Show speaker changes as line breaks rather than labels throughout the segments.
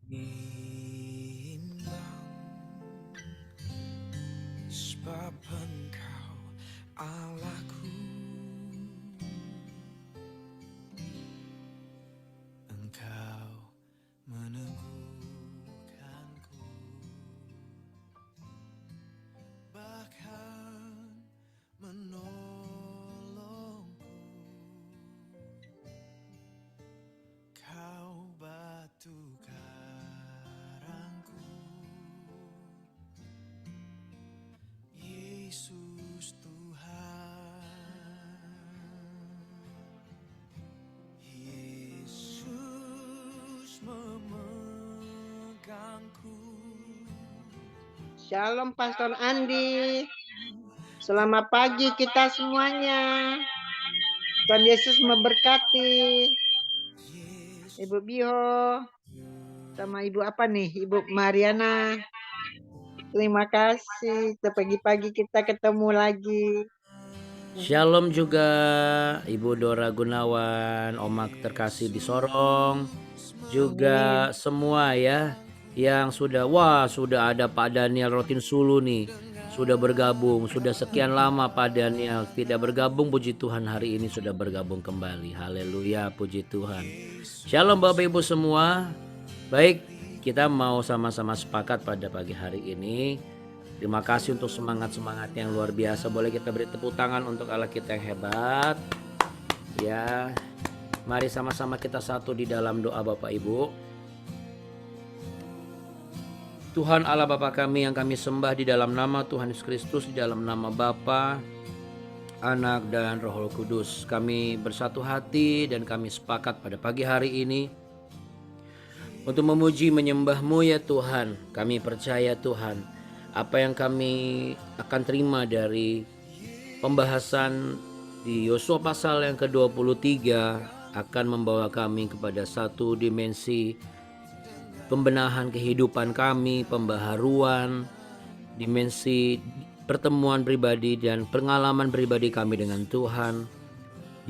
Bimbang sebab Engkau Allahku, Engkau meneguhkanku, bahkan menolongku. Kau batu karangku, Yesus Tuhan. Yesus memegangku.
Shalom Pastor Andi. Selamat pagi kita semuanya. Tuhan Yesus memberkati. Ibu Biho. Sama Ibu apa nih? Ibu Mariana. Terima kasih. Pagi-pagi kita ketemu lagi.
Shalom juga Ibu Dora Gunawan, Omak terkasih di Sorong, juga semua ya yang sudah ada Pak Daniel Rotin Sulu nih, sudah bergabung, sudah sekian lama Pak Daniel tidak bergabung, puji Tuhan hari ini sudah bergabung kembali. Haleluya, puji Tuhan. Shalom Bapak Ibu semua. Baik, kita mau sama-sama sepakat pada pagi hari ini. Terima kasih untuk semangat-semangat yang luar biasa. Boleh kita beri tepuk tangan untuk Allah kita yang hebat. Ya, mari sama-sama kita satu di dalam doa Bapak Ibu. Tuhan Allah Bapa kami yang kami sembah di dalam nama Tuhan Yesus Kristus, di dalam nama Bapa, Anak dan Roh Kudus. Kami bersatu hati dan kami sepakat pada pagi hari ini untuk memuji menyembah-Mu ya Tuhan. Kami percaya Tuhan, apa yang kami akan terima dari pembahasan di Yosua pasal yang ke-23 akan membawa kami kepada satu dimensi pembenahan kehidupan kami, pembaharuan, dimensi pertemuan pribadi dan pengalaman pribadi kami dengan Tuhan.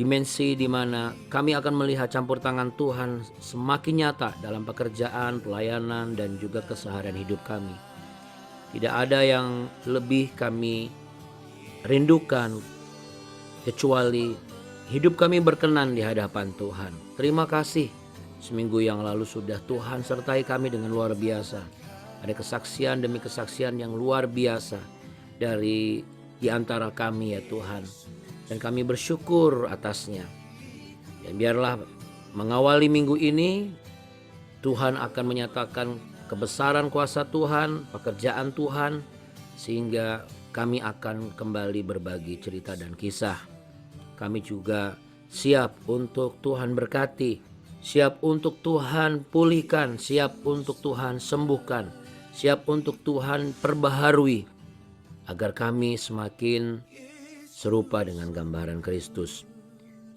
Dimensi di mana kami akan melihat campur tangan Tuhan semakin nyata dalam pekerjaan, pelayanan, dan juga keseharian hidup kami. Tidak ada yang lebih kami rindukan kecuali hidup kami berkenan di hadapan Tuhan. Terima kasih, seminggu yang lalu sudah Tuhan sertai kami dengan luar biasa. Ada kesaksian demi kesaksian yang luar biasa dari di antara kami ya Tuhan. Dan kami bersyukur atasnya. Dan biarlah mengawali minggu ini, Tuhan akan menyatakan kebesaran kuasa Tuhan, pekerjaan Tuhan, sehingga kami akan kembali berbagi cerita dan kisah. Kami juga siap untuk Tuhan berkati, siap untuk Tuhan pulihkan, siap untuk Tuhan sembuhkan, siap untuk Tuhan perbaharui, agar kami semakin serupa dengan gambaran Kristus.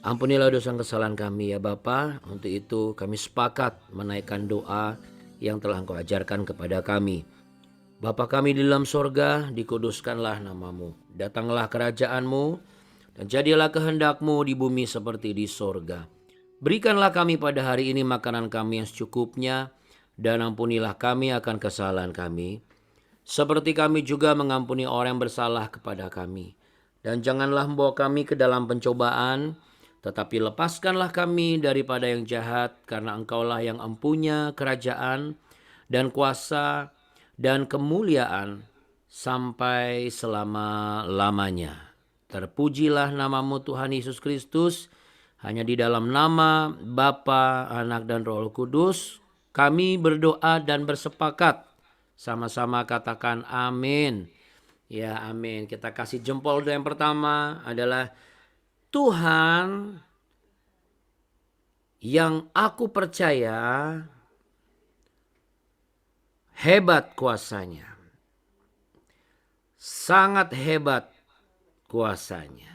Ampunilah dosa kesalahan kami ya Bapa. Untuk itu kami sepakat menaikkan doa yang telah Engkau ajarkan kepada kami. Bapa kami di dalam sorga, dikuduskanlah namamu. Datanglah kerajaan-Mu, dan jadilah kehendak-Mu di bumi seperti di sorga. Berikanlah kami pada hari ini makanan kami yang secukupnya, dan ampunilah kami akan kesalahan kami, seperti kami juga mengampuni orang yang bersalah kepada kami. Dan janganlah membawa kami ke dalam pencobaan, tetapi lepaskanlah kami daripada yang jahat, karena Engkaulah yang empunya kerajaan dan kuasa dan kemuliaan sampai selama-lamanya. Terpujilah namamu Tuhan Yesus Kristus. Hanya di dalam nama Bapa, Anak dan Roh Kudus kami berdoa dan bersepakat. Sama-sama katakan amin. Ya amin. Kita kasih jempol yang pertama adalah Tuhan yang aku percaya hebat kuasanya. Sangat hebat kuasanya.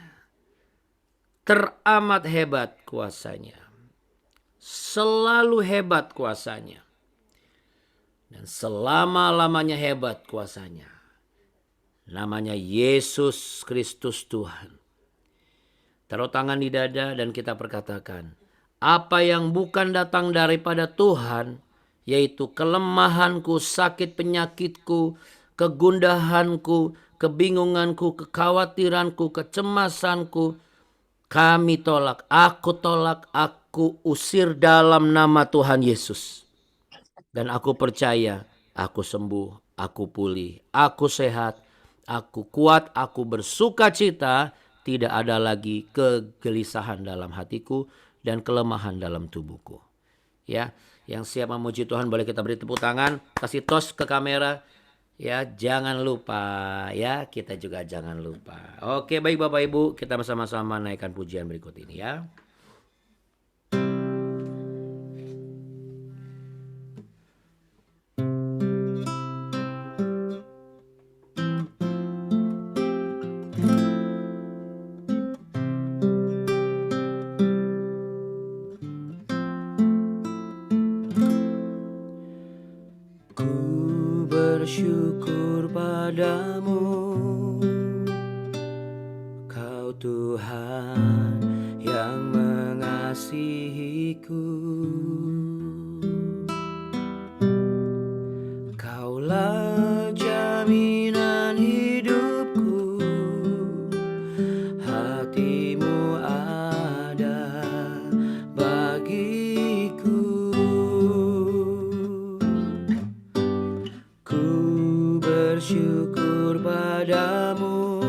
Teramat hebat kuasanya. Selalu hebat kuasanya. Dan selama-lamanya hebat kuasanya. Namanya Yesus Kristus Tuhan. Taruh tangan di dada dan kita perkatakan, apa yang bukan datang daripada Tuhan, yaitu kelemahanku, sakit penyakitku, kegundahanku, kebingunganku, kekhawatiranku, kecemasanku. Kami tolak, aku usir dalam nama Tuhan Yesus. Dan aku percaya, aku sembuh, aku pulih, aku sehat, aku kuat, aku bersuka cita. Tidak ada lagi kegelisahan dalam hatiku dan kelemahan dalam tubuhku. Ya, yang siap memuji Tuhan boleh kita beri tepuk tangan, kasih tos ke kamera. Ya, jangan lupa ya, kita juga jangan lupa. Oke, baik Bapak Ibu, kita bersama-sama naikkan pujian berikut ini ya. Ku bersyukur padamu, Kau Tuhan yang mengasihiku. Kaulah jaminan hidupku, hatimu ada bagiku. Ku bersyukur padamu,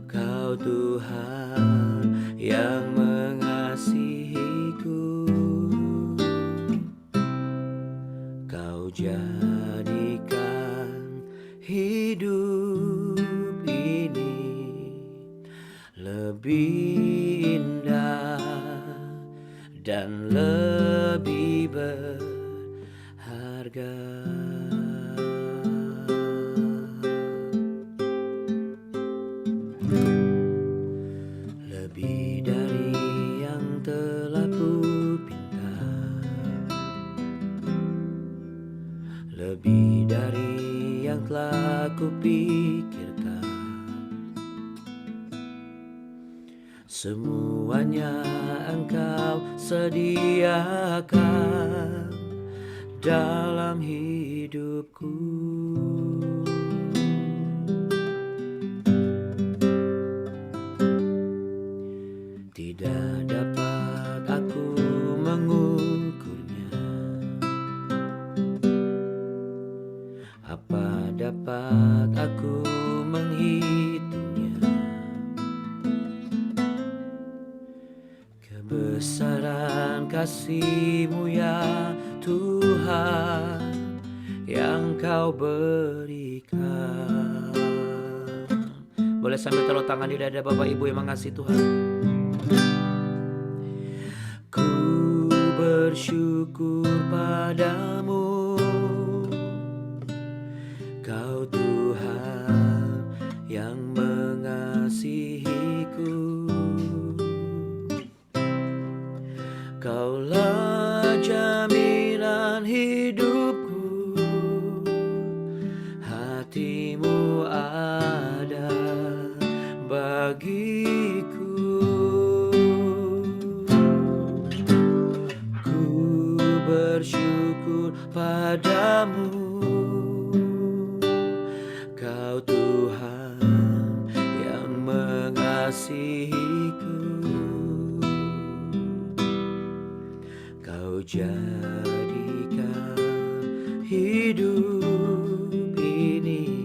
Kau Tuhan yang mengasihiku. Kau jadikan hidup ini lebih indah dan lebih berharga. Lebih dari yang telah kupinta, lebih dari yang telah kupikirkan. Semuanya Engkau sediakan dalam hidupku. Tidak dapat aku mengukurnya, apa dapat aku menghitungnya. Kebesaran kasih-Mu ya Tuhan yang Kau berikan. Boleh sambil taruh tangan di dada Bapak Ibu yang mengasihi Tuhan. Ku bersyukur padamu, Kau Tuhan yang mengasihiku. Kaulah jaminan hidupku, hatimu ada bagiku. Ku bersyukur padamu, Kau Tuhan yang mengasihiku. Kau jadikan hidup ini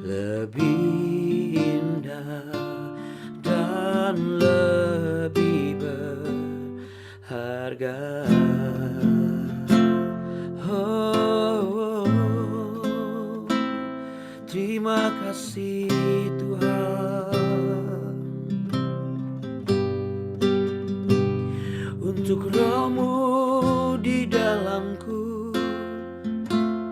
lebih indah dan lebih berharga. Oh, terima kasih Tuhan untuk Roh-Mu di dalamku,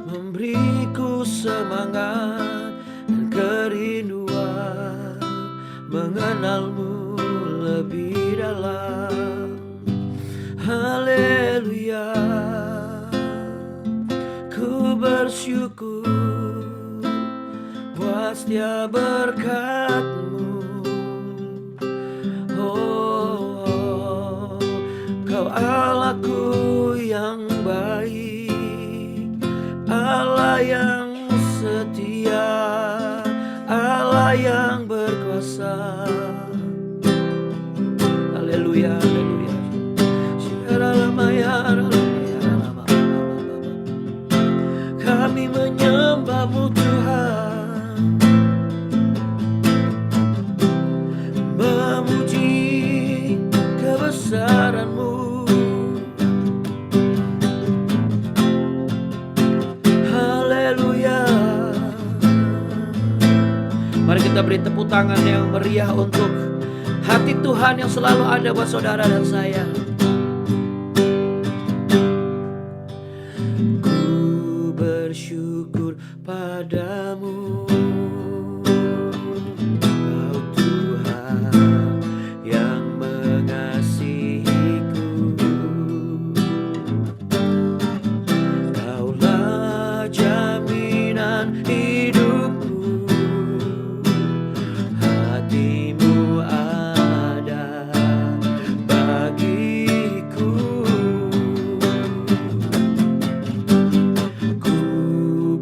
memberiku semangat dan kerinduan mengenal-Mu lebih dalam. Haleluya, ku bersyukur buat setiap berkat-Mu. Oh, Kau Allahku yang baik, Allah yang setia, Allah yang berkuasa. Haleluya, haleluya. Kami menyembah-Mu Tuhan, memuji kebesaran-Mu. Haleluya. Mari kita beri tepuk tangan yang meriah untuk hati Tuhan yang selalu ada buat saudara dan saya. Ku bersyukur padamu, Kau Tuhan yang mengasihiku. Kaulah jaminan hidupku, hatimu ada bagiku. Ku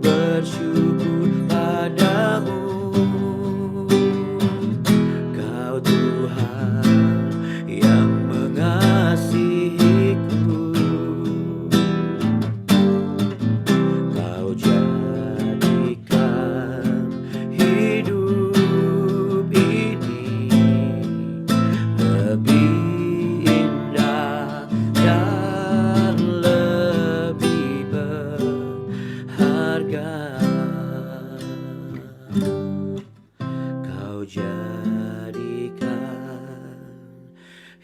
bersyukur padamu, Kau Tuhan yang mengasihiku. Kau jadikan hidup ini lebih indah dan lebih berharga. Kau jadikan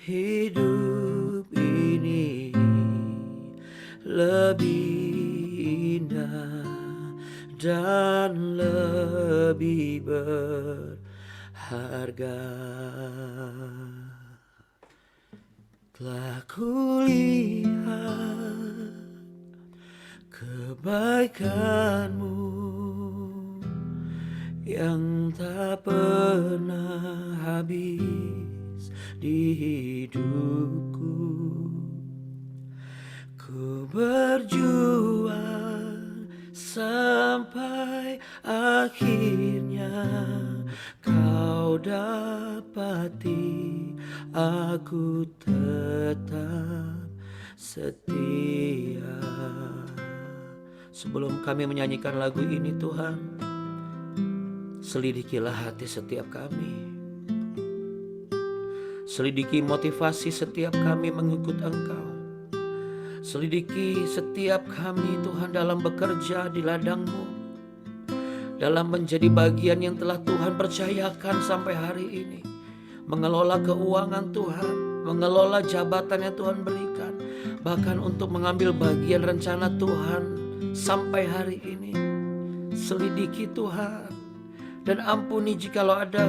hidup ini lebih indah dan lebih berharga. Telah kulihat kebaikan-Mu yang tak pernah habis di hidupku. Ku berjuang sampai akhirnya Kau dapati aku tetap setia. Sebelum kami menyanyikan lagu ini, Tuhan, selidikilah hati setiap kami. Selidiki motivasi setiap kami mengikut Engkau. Selidiki setiap kami, Tuhan, dalam bekerja di ladang-Mu, dalam menjadi bagian yang telah Tuhan percayakan sampai hari ini. Mengelola keuangan Tuhan, mengelola jabatan yang Tuhan berikan, bahkan untuk mengambil bagian rencana Tuhan sampai hari ini. Selidiki Tuhan, dan ampuni jikalau ada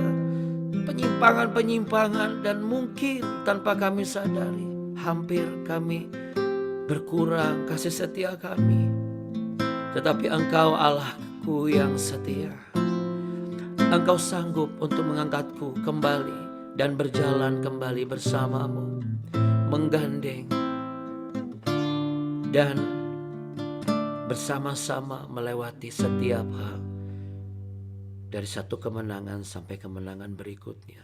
penyimpangan-penyimpangan dan mungkin tanpa kami sadari hampir kami berkurang kasih setia kami. Tetapi Engkau Allahku yang setia. Engkau sanggup untuk mengangkatku kembali dan berjalan kembali bersama-Mu, menggandeng dan bersama-sama melewati setiap hal, dari satu kemenangan sampai kemenangan berikutnya.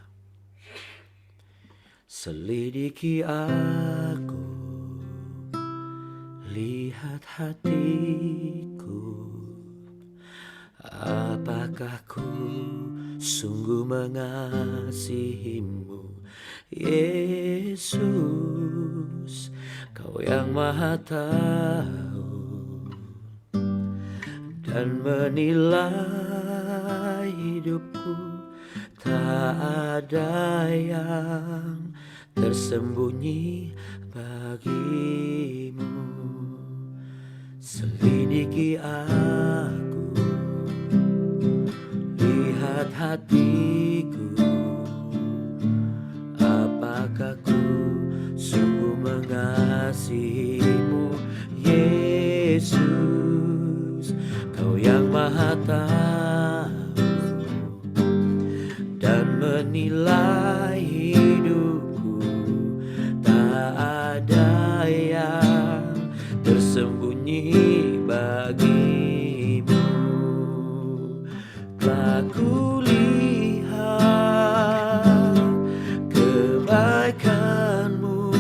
Selidiki aku, lihat hatiku, apakah ku sungguh mengasihi-Mu, Yesus. Kau yang Maha tahu dan menilai hidupku, tak ada yang tersembunyi bagi-Mu. Selidiki aku, lihat hatiku, apakah ku sungguh mengasihi-Mu, Yesus. Kau yang Maha tahu dan menilai hidupku, tak ada yang bagimu. Telah kulihat kebaikan-Mu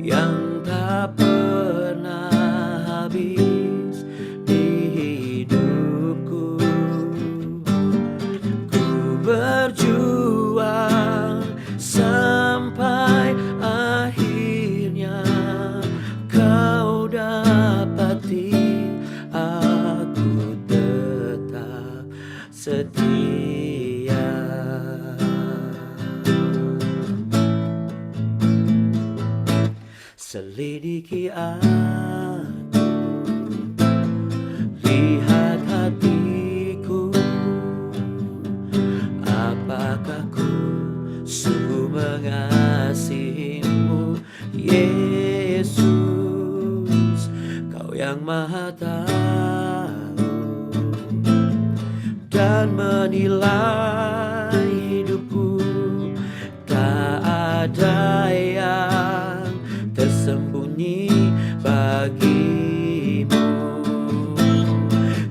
yang tak pernah habis di hidupku. Ku berjuang sampai akhirnya Kau dapati aku tetap setia. Selidiki aku, lihat hatiku, apakah ku sungguh mengasihi-Mu, Yesus. Kau yang Maha tahu dan menilai hidupku, tak ada yang tersembunyi bagimu.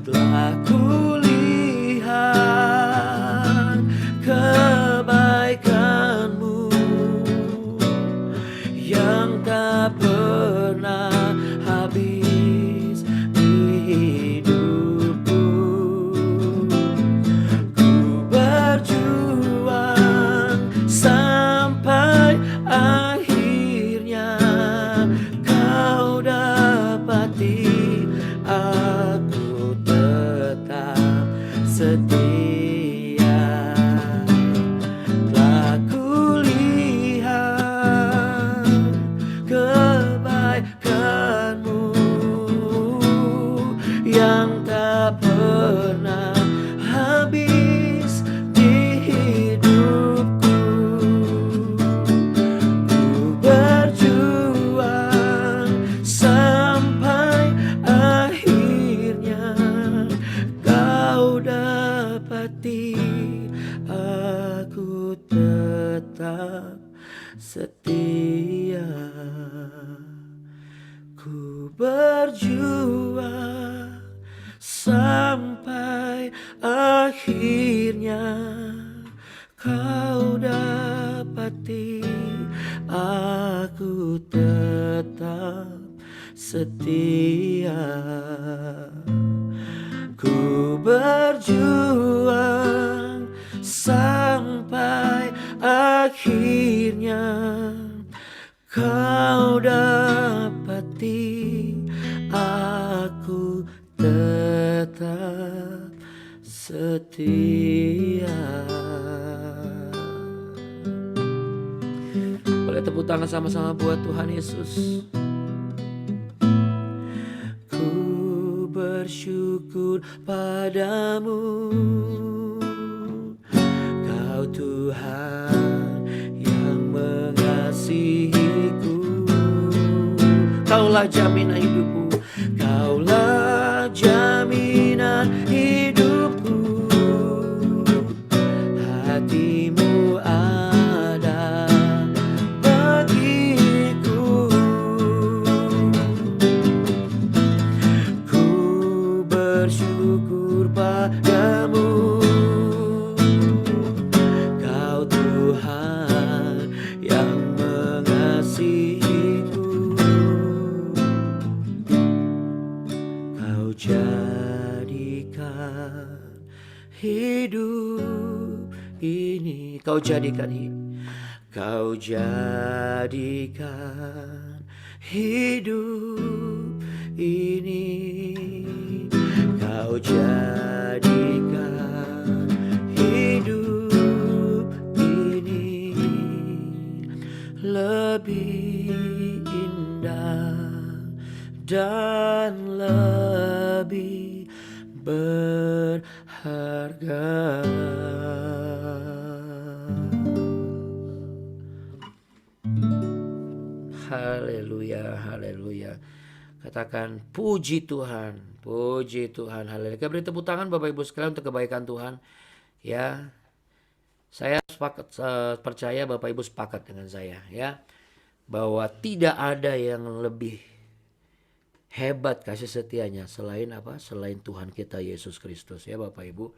Telah kulihat kebaikan-Mu yang tak pernah habis di hidupku. Ku berjuang sampai akhirnya Kau dapati aku tetap setia. Telah kulihat kebaikan-Mu yang tak pernah habis di hidupku. Ku berjuang sampai akhirnya Kau dapati aku tetap setia. Ku berjuang sampai akhirnya Kau dapati aku tetap setia. Ku berjuang sampai akhirnya Kau dapati aku tetap setia. Boleh tepuk tangan sama-sama buat Tuhan Yesus. Ku bersyukur padamu, Kau Tuhan yang mengasihiku. Kaulah jaminan hidupku, Kaulah jaminan hidupku. Hati-Mu ada bagiku. Ku bersyukur padamu, Kau Tuhan yang mengasihiku. Kau jadikan hidup ini, Kau jadikan hidup, Kau jadikan hidup ini, Kau jadikan hidup ini lebih indah dan lebih berharga. Haleluya, haleluya. Katakan puji Tuhan, haleluya. Kita beri tepuk tangan Bapak Ibu sekalian untuk kebaikan Tuhan. Ya, saya percaya Bapak Ibu sepakat dengan saya ya, bahwa tidak ada yang lebih hebat kasih setianya selain apa? Selain Tuhan kita Yesus Kristus ya Bapak Ibu.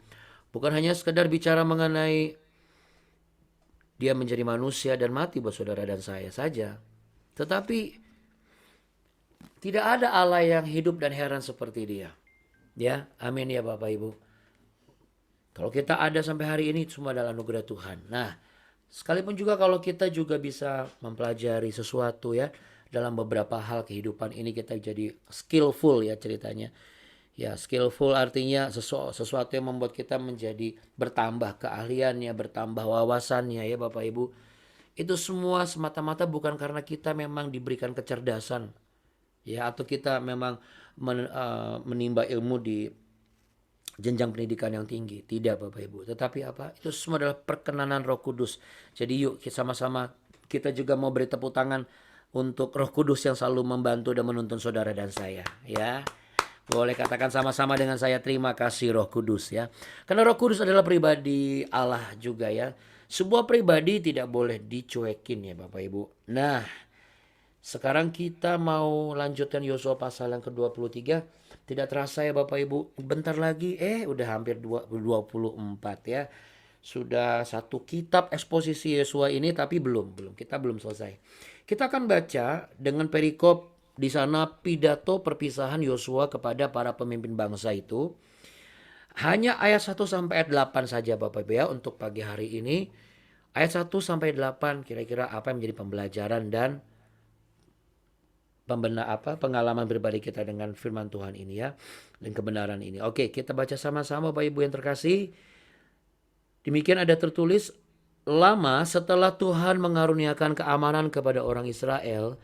Bukan hanya sekedar bicara mengenai dia menjadi manusia dan mati buat saudara dan saya saja. Tetapi tidak ada Allah yang hidup dan heran seperti dia. Ya, amin ya Bapak Ibu. Kalau kita ada sampai hari ini semua adalah anugerah Tuhan. Nah, sekalipun juga kalau kita juga bisa mempelajari sesuatu ya. Dalam beberapa hal kehidupan ini kita jadi skillful ya ceritanya. Ya, skillful artinya sesuatu yang membuat kita menjadi bertambah keahliannya, bertambah wawasannya ya Bapak Ibu. Itu semua semata-mata bukan karena kita memang diberikan kecerdasan ya atau kita memang menimba ilmu di jenjang pendidikan yang tinggi. Tidak Bapak Ibu. Tetapi apa? Itu semua adalah perkenanan Roh Kudus. Jadi yuk sama-sama kita juga mau beri tepuk tangan untuk Roh Kudus yang selalu membantu dan menuntun saudara dan saya ya. Boleh katakan sama-sama dengan saya, terima kasih Roh Kudus ya. Karena Roh Kudus adalah pribadi Allah juga ya. Sebuah pribadi tidak boleh dicuekin ya Bapak Ibu. Nah, sekarang kita mau lanjutkan Yosua pasal yang ke-23. Tidak terasa ya Bapak Ibu, bentar lagi udah hampir 24 ya. Sudah satu kitab eksposisi Yosua ini tapi kita belum selesai. Kita akan baca dengan perikop di sana pidato perpisahan Yosua kepada para pemimpin bangsa itu. Hanya ayat 1 sampai ayat 8 saja Bapak Ibu ya untuk pagi hari ini. Ayat 1 sampai 8 kira-kira apa yang menjadi pembelajaran dan pengalaman pribadi kita dengan firman Tuhan ini ya. Dan kebenaran ini. Oke, kita baca sama-sama Bapak Ibu yang terkasih. Demikian ada tertulis, lama setelah Tuhan mengaruniakan keamanan kepada orang Israel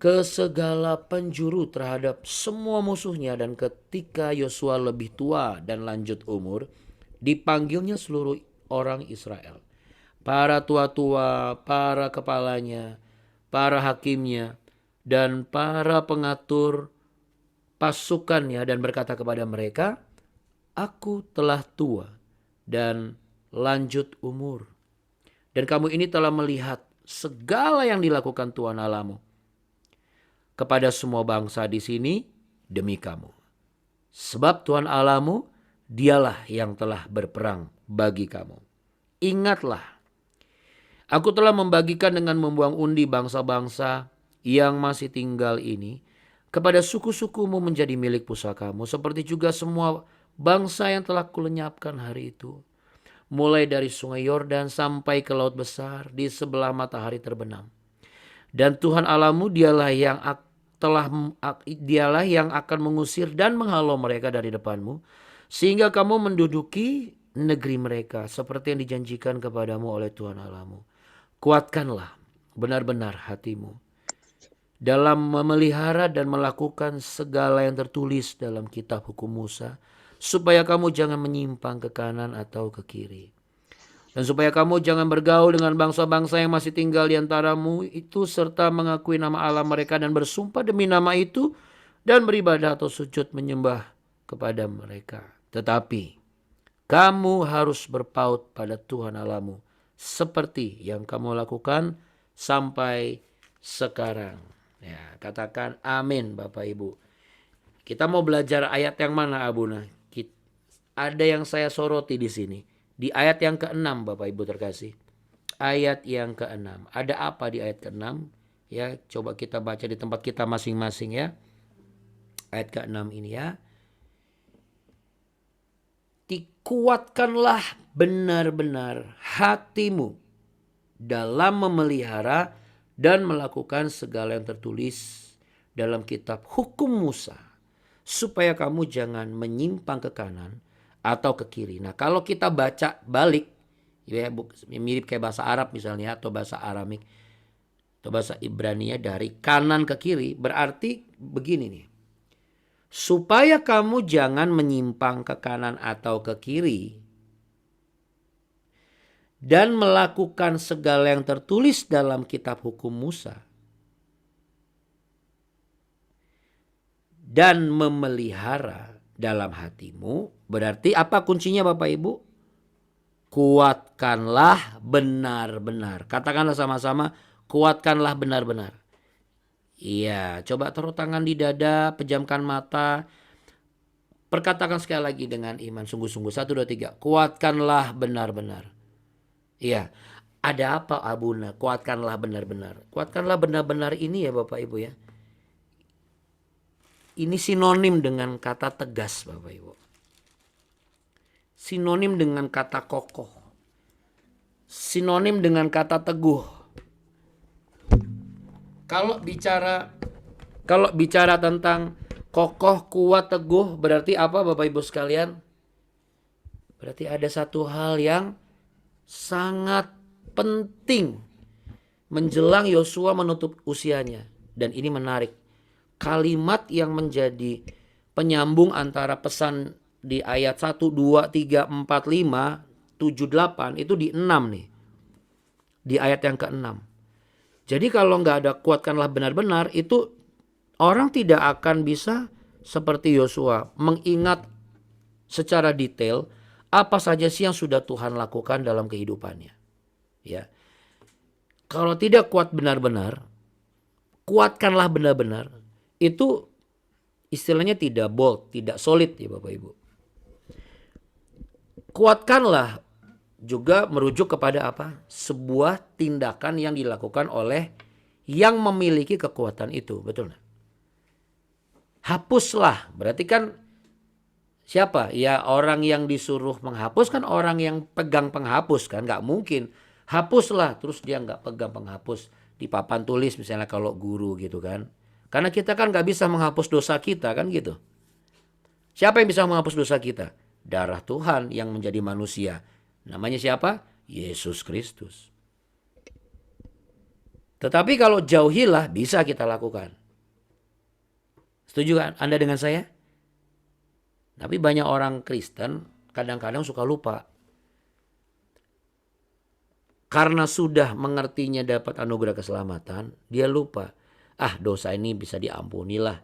ke segala penjuru terhadap semua musuhnya, dan ketika Yosua lebih tua dan lanjut umur, dipanggilnya seluruh orang Israel, para tua-tua, para kepalanya, para hakimnya, dan para pengatur pasukannya, dan berkata kepada mereka, aku telah tua dan lanjut umur, dan kamu ini telah melihat segala yang dilakukan Tuhan Allahmu kepada semua bangsa di sini demi kamu. Sebab Tuhan Allahmu, dialah yang telah berperang bagi kamu. Ingatlah, aku telah membagikan dengan membuang undi bangsa-bangsa yang masih tinggal ini kepada suku-sukumu menjadi milik pusakamu, seperti juga semua bangsa yang telah kulenyapkan hari itu, mulai dari sungai Yordan sampai ke laut besar di sebelah matahari terbenam. Dan Tuhan Allahmu dialah yang akan mengusir dan menghalau mereka dari depanmu, sehingga kamu menduduki negeri mereka seperti yang dijanjikan kepadamu oleh Tuhan Allahmu. Kuatkanlah benar-benar hatimu dalam memelihara dan melakukan segala yang tertulis dalam kitab hukum Musa, supaya kamu jangan menyimpang ke kanan atau ke kiri. Dan supaya kamu jangan bergaul dengan bangsa-bangsa yang masih tinggal di antaramu itu, serta mengakui nama Allah mereka dan bersumpah demi nama itu, dan beribadah atau sujud menyembah kepada mereka. Tetapi kamu harus berpaut pada Tuhan Allahmu, seperti yang kamu lakukan sampai sekarang. Ya, katakan amin Bapak Ibu. Kita mau belajar ayat yang mana Abuna? Ada yang saya soroti di sini. Di ayat yang ke-6 Bapak Ibu terkasih. Ayat yang ke-6. Ada apa di ayat ke-6? Ya, coba kita baca di tempat kita masing-masing ya. Ayat ke-6 ini ya. Dikuatkanlah benar-benar hatimu dalam memelihara dan melakukan segala yang tertulis dalam kitab hukum Musa, supaya kamu jangan menyimpang ke kanan atau ke kiri. Nah, kalau kita baca balik, ya mirip kayak bahasa Arab misalnya, atau bahasa Aramik, atau bahasa Ibrania dari kanan ke kiri, berarti begini nih. Supaya kamu jangan menyimpang ke kanan atau ke kiri, dan melakukan segala yang tertulis dalam kitab hukum Musa, dan memelihara dalam hatimu. Berarti apa kuncinya Bapak Ibu? Kuatkanlah benar-benar. Katakanlah sama-sama, kuatkanlah benar-benar. Iya, coba taruh tangan di dada, pejamkan mata. Perkatakan sekali lagi dengan iman sungguh-sungguh. 1, 2, 3. Kuatkanlah benar-benar. Iya. Ada apa Abuna? Kuatkanlah benar-benar. Kuatkanlah benar-benar ini ya Bapak Ibu ya. Ini sinonim dengan kata tegas Bapak Ibu. Sinonim dengan kata kokoh. Sinonim dengan kata teguh. Kalau bicara tentang kokoh, kuat, teguh, berarti apa Bapak Ibu sekalian? Berarti ada satu hal yang sangat penting menjelang Yosua menutup usianya. Dan ini menarik. Kalimat yang menjadi penyambung antara pesan di ayat 1, 2, 3, 4, 5, 7, 8 itu di 6 nih. Di ayat yang ke-6. Jadi kalau nggak ada kuatkanlah benar-benar, itu orang tidak akan bisa seperti Yosua mengingat secara detail apa saja sih yang sudah Tuhan lakukan dalam kehidupannya. Ya. Kalau tidak kuat benar-benar, kuatkanlah benar-benar, itu istilahnya tidak bold, tidak solid ya Bapak Ibu. Kuatkanlah juga merujuk kepada apa? Sebuah tindakan yang dilakukan oleh yang memiliki kekuatan itu, betul nggak? Hapuslah, berarti kan siapa? Ya orang yang disuruh menghapus kan orang yang pegang penghapus kan. Nggak mungkin hapuslah terus dia nggak pegang penghapus di papan tulis misalnya kalau guru gitu kan. Karena kita kan nggak bisa menghapus dosa kita kan gitu. Siapa yang bisa menghapus dosa kita? Darah Tuhan yang menjadi manusia. Namanya siapa? Yesus Kristus. Tetapi kalau jauhilah bisa kita lakukan. Setuju kan Anda dengan saya? Tapi banyak orang Kristen kadang-kadang suka lupa. Karena sudah mengertinya dapat anugerah keselamatan, dia lupa. Dosa ini bisa diampunilah.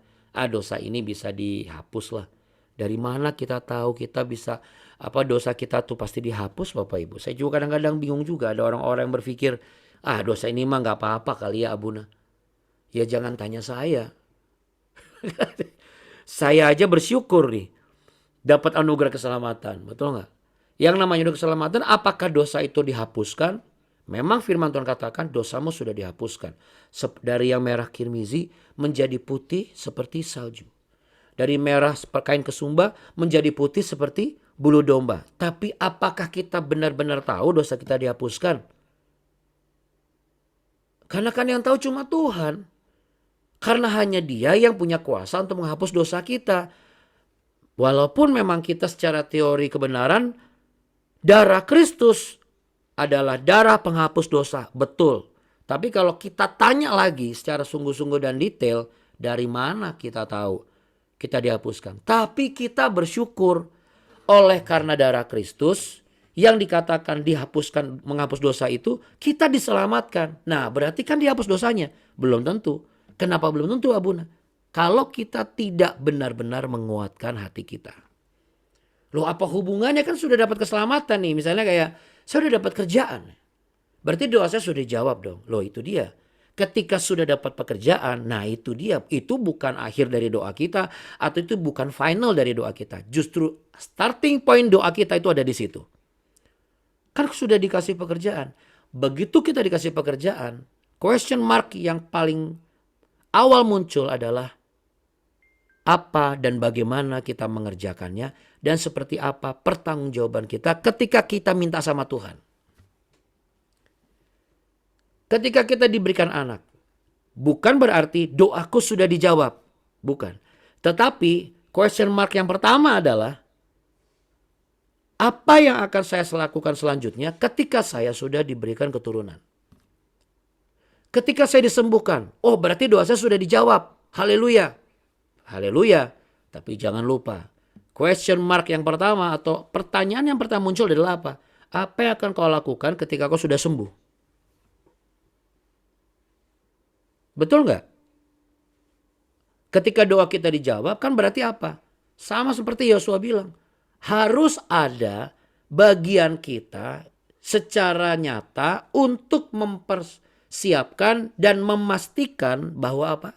Dosa ini bisa dihapuslah. Dari mana kita tahu kita bisa, dosa kita tuh pasti dihapus Bapak Ibu. Saya juga kadang-kadang bingung juga. Ada orang-orang yang berpikir, dosa ini mah gak apa-apa kali ya Abuna. Ya jangan tanya saya. Saya aja bersyukur nih dapat anugerah keselamatan, betul nggak? Yang namanya anugerah keselamatan, apakah dosa itu dihapuskan? Memang firman Tuhan katakan dosamu sudah dihapuskan. Dari yang merah kirmizi menjadi putih seperti salju. Dari merah kain kesumba menjadi putih seperti bulu domba. Tapi apakah kita benar-benar tahu dosa kita dihapuskan? Karena kan yang tahu cuma Tuhan. Karena hanya Dia yang punya kuasa untuk menghapus dosa kita. Walaupun memang kita secara teori kebenaran, darah Kristus adalah darah penghapus dosa. Betul. Tapi kalau kita tanya lagi secara sungguh-sungguh dan detail, dari mana kita tahu kita dihapuskan? Tapi kita bersyukur oleh karena darah Kristus yang dikatakan dihapuskan, menghapus dosa itu, kita diselamatkan. Nah berarti kan dihapus dosanya? Belum tentu. Kenapa belum tentu Abuna? Kalau kita tidak benar-benar menguatkan hati kita. Loh apa hubungannya, kan sudah dapat keselamatan nih. Misalnya kayak saya sudah dapat kerjaan. Berarti doa saya sudah dijawab dong. Loh itu dia. Ketika sudah dapat pekerjaan, nah itu dia. Itu bukan akhir dari doa kita. Atau itu bukan final dari doa kita. Justru starting point doa kita itu ada di situ. Kan sudah dikasih pekerjaan. Begitu kita dikasih pekerjaan, question mark yang paling awal muncul adalah apa dan bagaimana kita mengerjakannya dan seperti apa pertanggungjawaban kita ketika kita minta sama Tuhan. Ketika kita diberikan anak, bukan berarti doaku sudah dijawab, bukan. Tetapi question mark yang pertama adalah apa yang akan saya lakukan selanjutnya ketika saya sudah diberikan keturunan. Ketika saya disembuhkan, oh berarti doa saya sudah dijawab. Haleluya. Haleluya. Tapi jangan lupa, question mark yang pertama atau pertanyaan yang pertama muncul adalah apa? Apa yang akan kau lakukan ketika kau sudah sembuh? Betul nggak? Ketika doa kita dijawab kan berarti apa? Sama seperti Yosua bilang. Harus ada bagian kita secara nyata untuk mempersiapkan dan memastikan bahwa apa?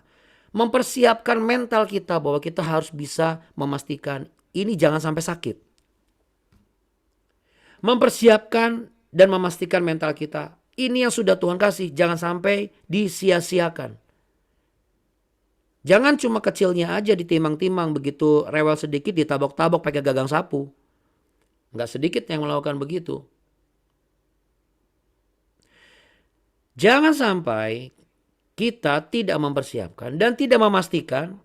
Mempersiapkan mental kita bahwa kita harus bisa memastikan ini jangan sampai sakit. Mempersiapkan dan memastikan mental kita, ini yang sudah Tuhan kasih, jangan sampai disia-siakan. Jangan cuma kecilnya aja ditimang-timang, begitu rewel sedikit ditabok-tabok pakai gagang sapu. Nggak sedikit yang melakukan begitu. Jangan sampai kita tidak mempersiapkan dan tidak memastikan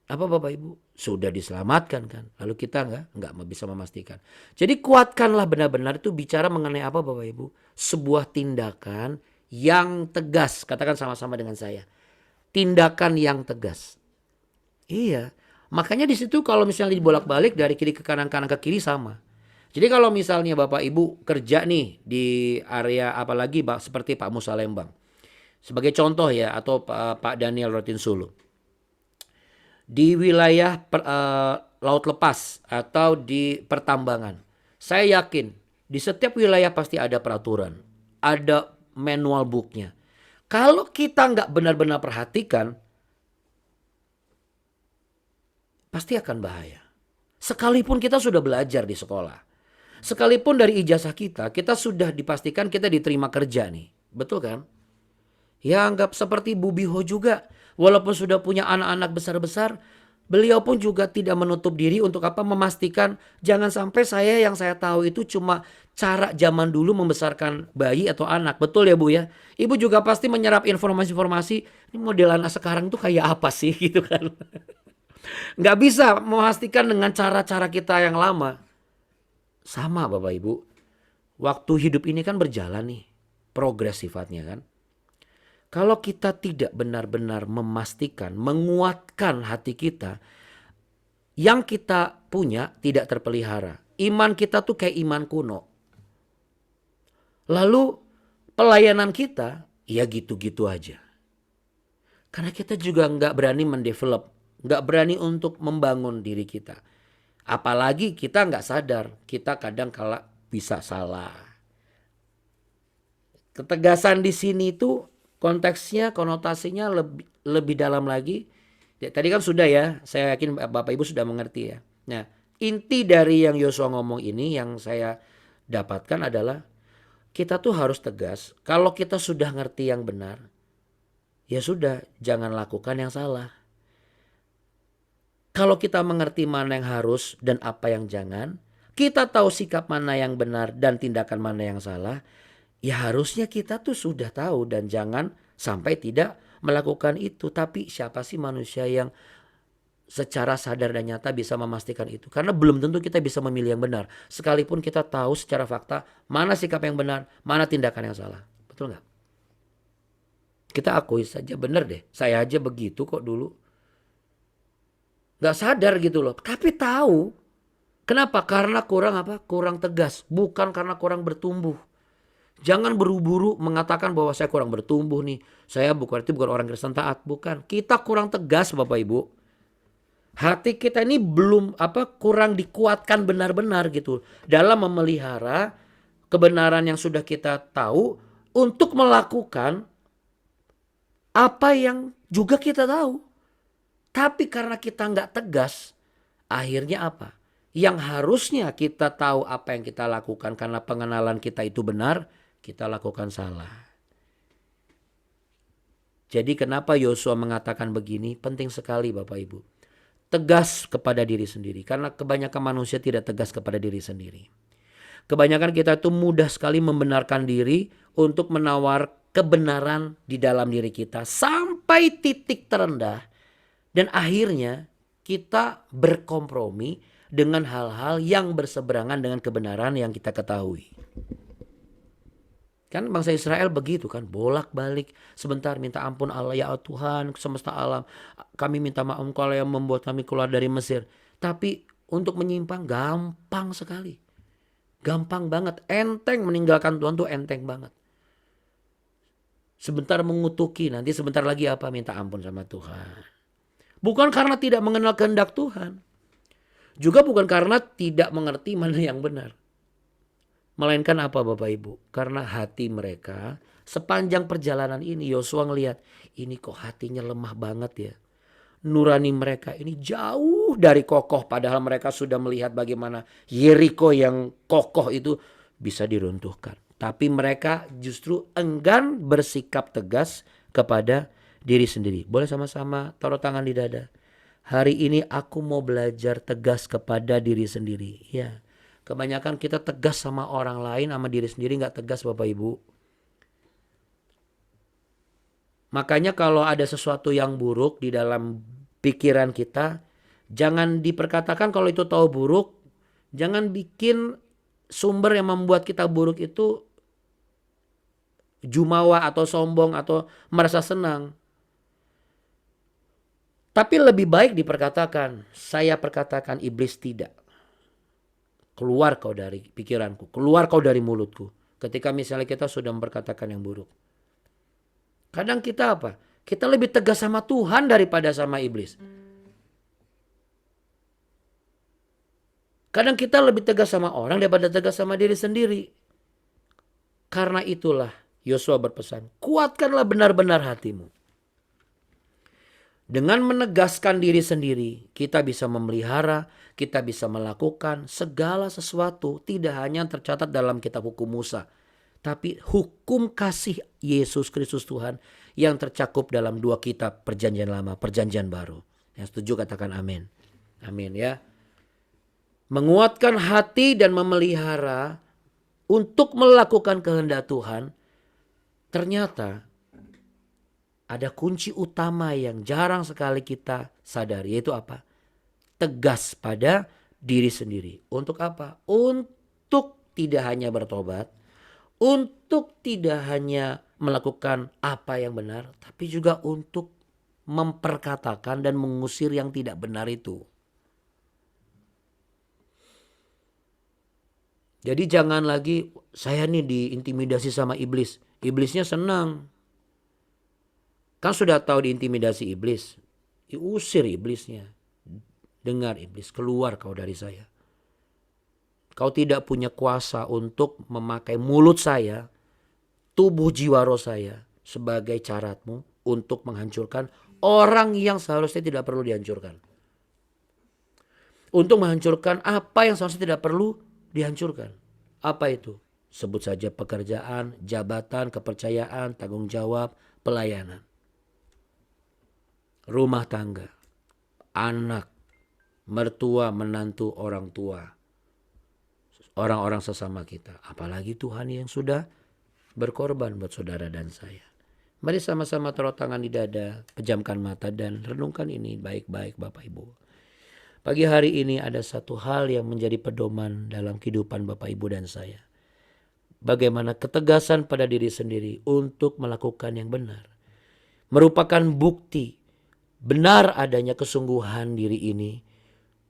apa Bapak Ibu sudah diselamatkan kan, lalu kita nggak bisa memastikan. Jadi kuatkanlah benar-benar itu bicara mengenai apa Bapak Ibu, sebuah tindakan yang tegas. Katakan sama-sama dengan saya, tindakan yang tegas. Iya, makanya di situ kalau misalnya dibolak-balik dari kiri ke kanan, kanan ke kiri sama. Jadi kalau misalnya Bapak Ibu kerja nih di area apalagi seperti Pak Musa Lembang, sebagai contoh ya, atau Pak Daniel Rotinsulu, di wilayah laut lepas atau di pertambangan, saya yakin di setiap wilayah pasti ada peraturan, ada manual booknya. Kalau kita nggak benar-benar perhatikan, pasti akan bahaya. Sekalipun kita sudah belajar di sekolah, sekalipun dari ijazah kita sudah dipastikan kita diterima kerja nih, betul kan? Ya anggap seperti Bu Biho juga, walaupun sudah punya anak-anak besar-besar, beliau pun juga tidak menutup diri untuk memastikan jangan sampai yang saya tahu itu cuma cara zaman dulu membesarkan bayi atau anak. Betul ya Bu ya? Ibu juga pasti menyerap informasi-informasi, ini model anak sekarang tuh kayak apa sih gitu kan. Nggak bisa memastikan dengan cara-cara kita yang lama. Sama Bapak Ibu, waktu hidup ini kan berjalan nih, progres sifatnya kan. Kalau kita tidak benar-benar memastikan, menguatkan hati kita, yang kita punya tidak terpelihara. Iman kita tuh kayak iman kuno. Lalu pelayanan kita ya gitu-gitu aja. Karena kita juga nggak berani mendevelop, nggak berani untuk membangun diri kita. Apalagi kita nggak sadar, kita kadang kala bisa salah. Ketegasan di sini tuh konteksnya, konotasinya lebih dalam lagi. Ya, tadi kan sudah ya, saya yakin Bapak Ibu sudah mengerti ya. Nah, inti dari yang Yosua ngomong ini yang saya dapatkan adalah kita tuh harus tegas. Kalau kita sudah ngerti yang benar, ya sudah, jangan lakukan yang salah. Kalau kita mengerti mana yang harus dan apa yang jangan, kita tahu sikap mana yang benar dan tindakan mana yang salah, ya harusnya kita tuh sudah tahu dan jangan sampai tidak melakukan itu. Tapi siapa sih manusia yang secara sadar dan nyata bisa memastikan itu? Karena belum tentu kita bisa memilih yang benar. Sekalipun kita tahu secara fakta mana sikap yang benar, mana tindakan yang salah. Betul nggak? Kita akui saja, benar deh, saya aja begitu kok dulu. Gak sadar gitu loh, tapi tahu. Kenapa? Karena kurang tegas, bukan karena kurang bertumbuh. Jangan buru-buru mengatakan bahwa saya kurang bertumbuh nih, saya bukan orang Kristen taat, bukan. Kita kurang tegas Bapak Ibu. Hati kita ini belum kurang dikuatkan benar-benar gitu dalam memelihara kebenaran yang sudah kita tahu untuk melakukan apa yang juga kita tahu. Tapi karena kita nggak tegas, akhirnya apa? Yang harusnya kita tahu apa yang kita lakukan karena pengenalan kita itu benar, kita lakukan salah. Jadi kenapa Yosua mengatakan begini? Penting sekali Bapak Ibu. Tegas kepada diri sendiri. Karena kebanyakan manusia tidak tegas kepada diri sendiri. Kebanyakan kita itu mudah sekali membenarkan diri untuk menawar kebenaran di dalam diri kita sampai titik terendah. Dan akhirnya kita berkompromi dengan hal-hal yang berseberangan dengan kebenaran yang kita ketahui. Kan bangsa Israel begitu kan, bolak-balik. Sebentar minta ampun Allah, ya Tuhan semesta alam, kami minta maaf kalau yang membuat kami keluar dari Mesir. Tapi untuk menyimpang gampang sekali. Gampang banget, enteng meninggalkan Tuhan tuh enteng banget. Sebentar mengutuki, nanti sebentar lagi minta ampun sama Tuhan. Bukan karena tidak mengenal kehendak Tuhan. Juga bukan karena tidak mengerti mana yang benar. Melainkan apa Bapak Ibu? Karena hati mereka sepanjang perjalanan ini Yosua ngelihat ini kok hatinya lemah banget ya. nurani mereka ini jauh dari kokoh, padahal mereka sudah melihat bagaimana Yeriko yang kokoh itu bisa diruntuhkan. Tapi mereka justru enggan bersikap tegas kepada diri sendiri. Boleh sama-sama taruh tangan di dada. Hari ini aku mau belajar tegas kepada diri sendiri. Ya, kebanyakan kita tegas sama orang lain, sama diri sendiri nggak tegas, Bapak Ibu. Makanya kalau ada sesuatu yang buruk di dalam pikiran kita, jangan diperkatakan kalau itu tahu buruk. Jangan bikin sumber yang membuat kita buruk itu jumawa atau sombong atau merasa senang. Tapi lebih baik diperkatakan, saya perkatakan iblis tidak. Keluar kau dari pikiranku, keluar kau dari mulutku. Ketika misalnya kita sudah memperkatakan yang buruk. Kadang kita apa? Kita lebih tegas sama Tuhan daripada sama iblis. Kadang kita lebih tegas sama orang daripada tegas sama diri sendiri. Karena itulah Yosua berpesan, kuatkanlah benar-benar hatimu. Dengan menegaskan diri sendiri, kita bisa memelihara, kita bisa melakukan segala sesuatu. Tidak hanya tercatat dalam kitab hukum Musa, tapi hukum kasih Yesus Kristus Tuhan yang tercakup dalam 2 kitab perjanjian lama, perjanjian baru. Yang setuju katakan amin. Amin ya. Menguatkan hati dan memelihara untuk melakukan kehendak Tuhan. Ternyata ada kunci utama yang jarang sekali kita sadari, yaitu apa? Tegas pada diri sendiri. Untuk apa? Untuk tidak hanya bertobat, untuk tidak hanya melakukan apa yang benar, tapi juga untuk memperkatakan dan mengusir yang tidak benar itu. Jadi jangan lagi saya nih diintimidasi sama iblis. Iblisnya senang. Kan sudah tahu diintimidasi iblis. Diusir iblisnya. Dengar iblis, keluar kau dari saya. Kau tidak punya kuasa untuk memakai mulut saya, tubuh jiwa roh saya sebagai caratmu untuk menghancurkan orang yang seharusnya tidak perlu dihancurkan. Untuk menghancurkan apa yang seharusnya tidak perlu dihancurkan. Apa itu? Sebut saja pekerjaan, jabatan, kepercayaan, tanggung jawab, pelayanan. Rumah tangga, anak, mertua, menantu, orang tua. Orang-orang sesama kita. Apalagi Tuhan yang sudah berkorban buat saudara dan saya. Mari sama-sama taruh tangan di dada, pejamkan mata dan renungkan ini baik-baik Bapak Ibu. Pagi hari ini ada satu hal yang menjadi pedoman dalam kehidupan Bapak Ibu dan saya. Bagaimana ketegasan pada diri sendiri untuk melakukan yang benar. Merupakan bukti benar adanya kesungguhan diri ini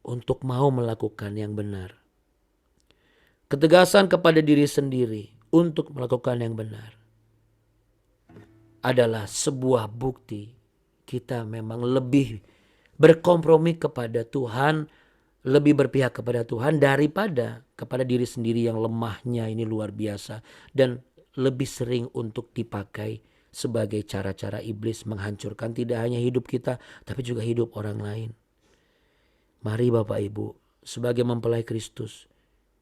untuk mau melakukan yang benar. Ketegasan kepada diri sendiri untuk melakukan yang benar adalah sebuah bukti kita memang lebih berkompromi kepada Tuhan, lebih berpihak kepada Tuhan daripada kepada diri sendiri yang lemahnya ini luar biasa dan lebih sering untuk dipakai sebagai cara-cara iblis menghancurkan tidak hanya hidup kita tapi juga hidup orang lain. Mari Bapak Ibu, sebagai mempelai Kristus,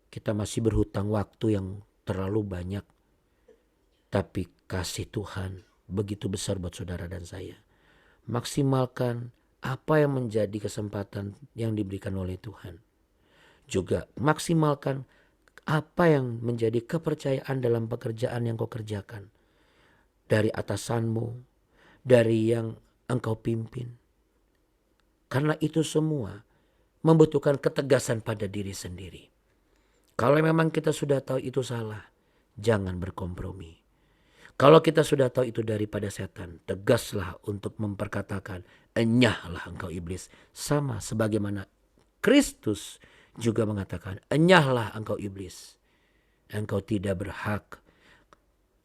kita masih berhutang waktu yang terlalu banyak. Tapi kasih Tuhan begitu besar buat saudara dan saya. Maksimalkan apa yang menjadi kesempatan yang diberikan oleh Tuhan. Juga maksimalkan apa yang menjadi kepercayaan dalam pekerjaan yang kau kerjakan. Dari atasanmu, dari yang engkau pimpin. Karena itu semua membutuhkan ketegasan pada diri sendiri. Kalau memang kita sudah tahu itu salah, jangan berkompromi. Kalau kita sudah tahu itu daripada setan, tegaslah untuk memperkatakan, enyahlah engkau iblis. Sama sebagaimana Kristus juga mengatakan, enyahlah engkau iblis. Engkau tidak berhak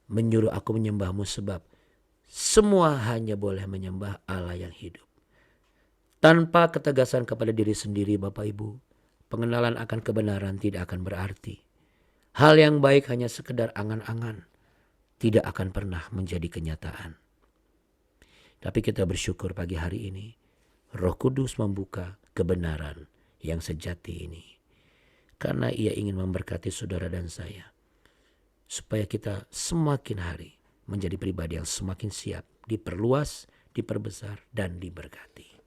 menyuruh aku menyembahmu sebab semua hanya boleh menyembah Allah yang hidup. Tanpa ketegasan kepada diri sendiri Bapak Ibu, pengenalan akan kebenaran tidak akan berarti. Hal yang baik hanya sekedar angan-angan, tidak akan pernah menjadi kenyataan. Tapi kita bersyukur pagi hari ini, Roh Kudus membuka kebenaran yang sejati ini. Karena Ia ingin memberkati saudara dan saya. Supaya kita semakin hari menjadi pribadi yang semakin siap, diperluas, diperbesar, dan diberkati.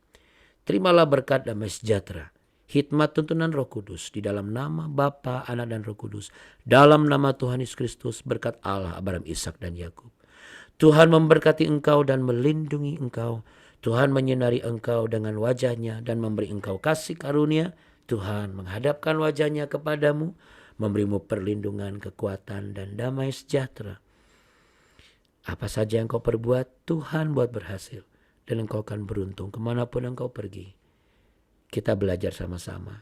Terimalah berkat damai sejahtera, hikmat tuntunan Roh Kudus di dalam nama Bapa, Anak, dan Roh Kudus. Dalam nama Tuhan Yesus Kristus, berkat Allah Abraham, Ishak, dan Yakub. Tuhan memberkati engkau dan melindungi engkau. Tuhan menyinari engkau dengan wajahnya dan memberi engkau kasih karunia. Tuhan menghadapkan wajahnya kepadamu, memberimu perlindungan, kekuatan, dan damai sejahtera. Apa saja yang kau perbuat, Tuhan buat berhasil. Dan engkau akan beruntung kemanapun engkau pergi. Kita belajar sama-sama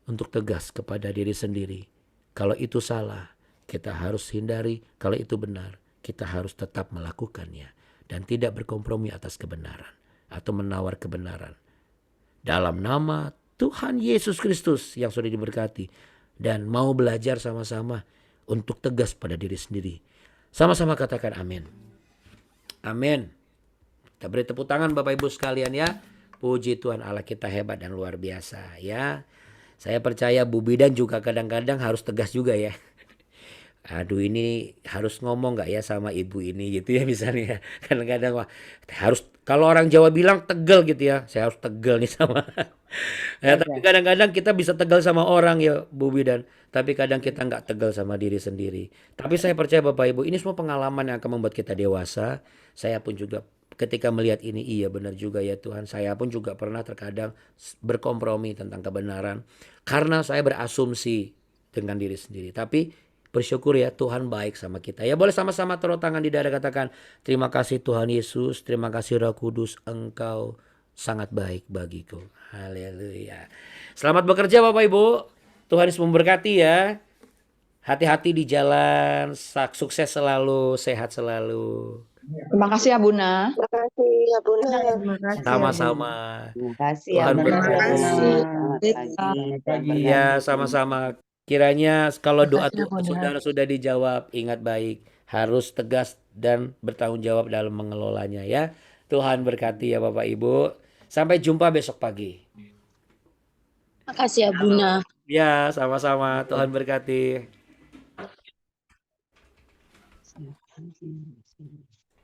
untuk tegas kepada diri sendiri. Kalau itu salah, kita harus hindari. Kalau itu benar, kita harus tetap melakukannya. Dan tidak berkompromi atas kebenaran atau menawar kebenaran. Dalam nama Tuhan Yesus Kristus yang sudah diberkati. Dan mau belajar sama-sama untuk tegas pada diri sendiri. Sama-sama katakan amin. Amin. Kita beri tepuk tangan Bapak Ibu sekalian ya. Puji Tuhan Allah kita hebat dan luar biasa ya. Saya percaya Bu Bidan juga kadang-kadang harus tegas juga ya. Aduh ini harus ngomong gak ya sama ibu ini gitu ya misalnya. Kadang-kadang wah harus, kalau orang Jawa bilang tegel gitu ya. Saya harus tegel nih sama. Ya, tapi kadang-kadang kita bisa tegal sama orang ya Bu Bidan. Tapi kadang kita nggak tegal sama diri sendiri. Tapi saya percaya Bapak Ibu ini semua pengalaman yang akan membuat kita dewasa. Saya pun juga ketika melihat ini iya benar juga ya Tuhan. Saya pun juga pernah terkadang berkompromi tentang kebenaran. Karena saya berasumsi dengan diri sendiri. Tapi bersyukur ya Tuhan baik sama kita. Ya boleh sama-sama taruh tangan di dada katakan terima kasih Tuhan Yesus. Terima kasih Roh Kudus, Engkau sangat baik bagiku. Haleluya. Selamat bekerja Bapak Ibu. Tuhan Yesus memberkati ya. Hati-hati di jalan. Sukses selalu. Sehat selalu.
Terima kasih ya Buna.
Terima kasih ya Bunda.
Terima kasih.
Sama-sama.
Terima kasih ya
Tuhan
Buna.
berkati.
Selamat pagi.
Iya sama-sama. Kiranya kalau doa saudara sudah dijawab, ingat baik. Harus tegas dan bertanggung jawab dalam mengelolanya ya. Tuhan berkati ya Bapak Ibu. Sampai jumpa besok pagi.
Makasih ya Bunda.
Ya, sama-sama. Tuhan berkati.